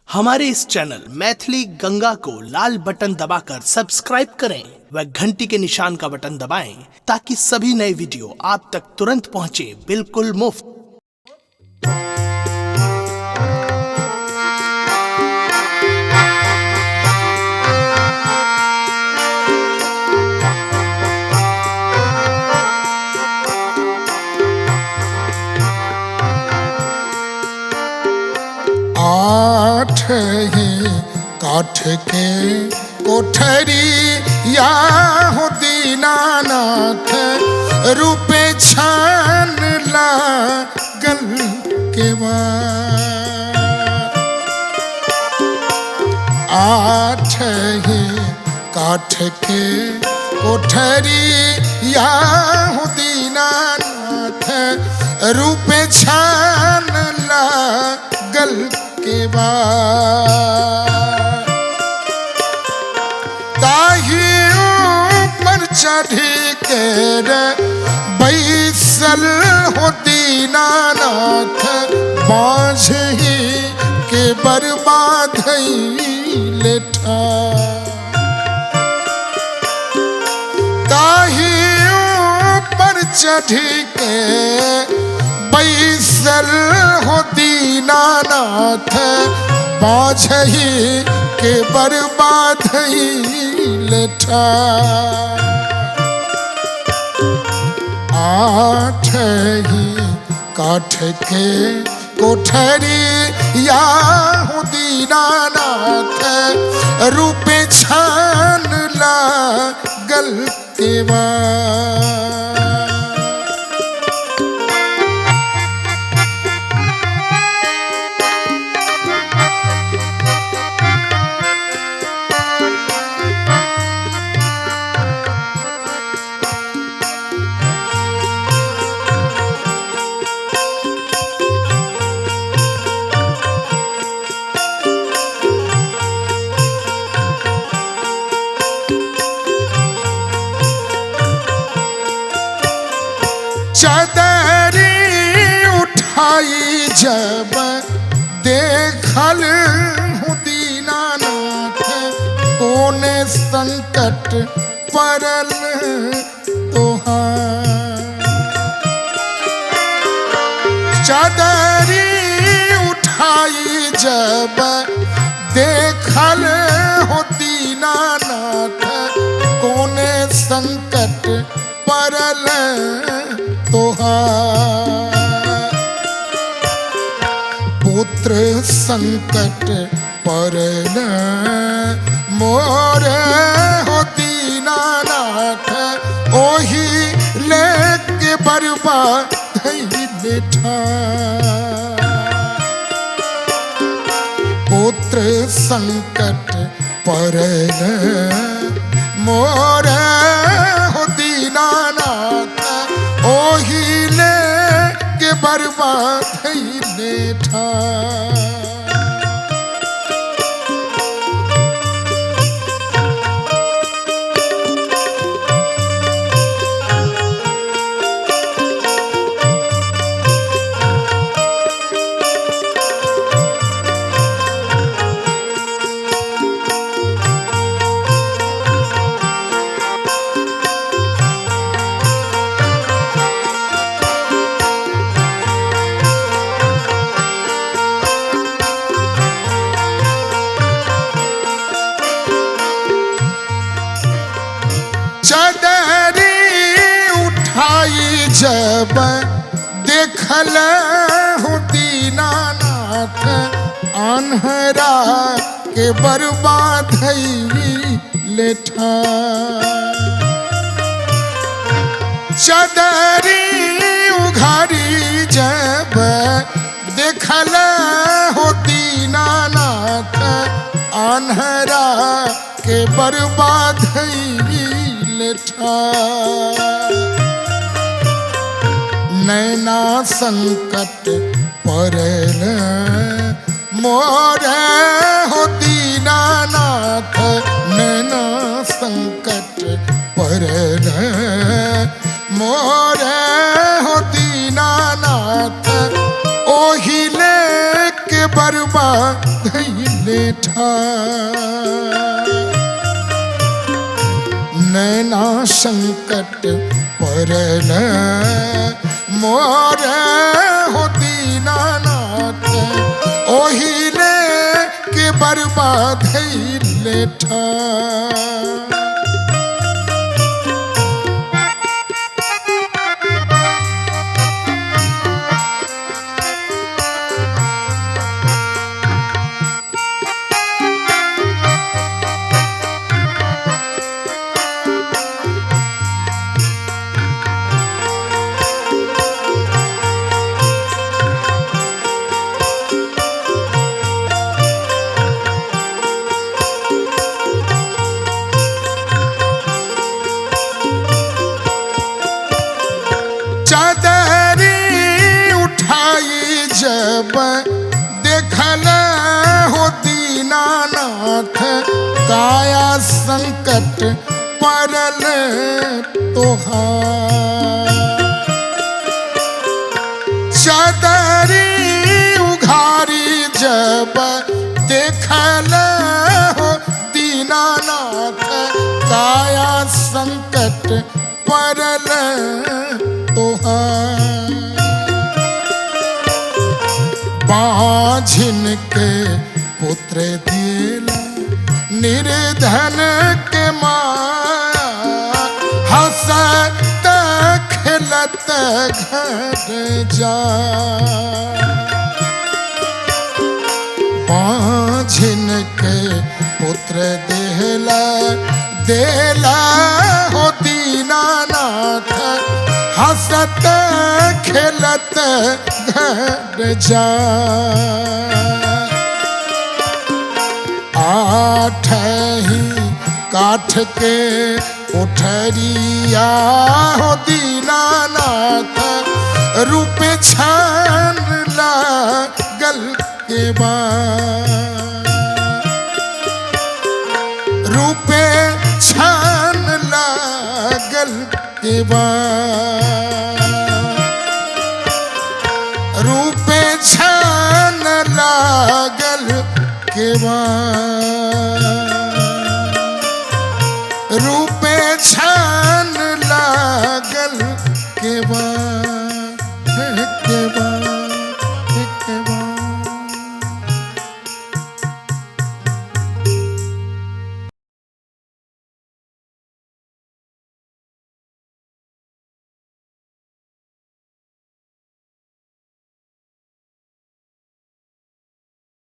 हमारे इस चैनल मैथिली गंगा को लाल बटन दबाकर सब्सक्राइब करें व घंटी के निशान का बटन दबाएं ताकि सभी नए वीडियो आप तक तुरंत पहुंचे बिल्कुल मुफ्त। आठ ही काठ के कोठरी या हो दीनानाथ रूपे छान लागल केवा। आठ ही काठ के कोठरी या हो दीनानाथ रूपे छान लागल के बाद ताही ऊपर चढ़ी के बैसल हो दीनानाथ बाँझ ही के बर्बाद लेठा। ताही ऊपर चढ़ी के बैसल हो दीनानाथ बाँझ ही के बर्बाद लेठा। आठ ही काठ के कोठरी या हो दीनानाथ रूपे छान लागल केवा। चादरी उठाई जब देखल हूँ दीनानाथ कोने संकट पड़ल तोहार। चादरी उठाई जब देखल हूँ दीनानाथ कोने संकट पड़ल तोहार। पुत्र संकट पड़ल मोरे हो दीनानाथ ओही लेके बर्बाद लेठा। पुत्र संकट पड़ल मोरे हो दीनानाथ ओही लेके बर्बाद लेठा। चादरी उठाई जब देखल हूँ दीनानाथ अन्हरा के बर्बाद लेठा। चादरी उघारी जब देखल हूँ दीनानाथ अन्हरा के बर्बाद लेठा। नैना संकट पड़ल मोरे हो दीनानाथ नैना संकट पड़ल मोरे हो दीनानाथ ओही लेके बर्बाद लेठा नैना संकट परन मोरे हो दीनानाथ ओहिले के बर्बाद लेठा जब देखल हो दीनानाथ काया संकट परल तोहार चादरी उघारी जब देखल हो दीनानाथ काया संकट परल तोहार बाझिन के पुत्र दिला निर्धन के माया हंसत खेलत घर जा बाझिन के पुत्र देला हो दीनानाथ हंसत खेलत घर जा आठ ही काठ के उठरिया हो दीनानाथ रूप छान लागल के बाद रूपे छान लागल के बाद रूपे छान लागल के बाद रूपे छान लागल के बाद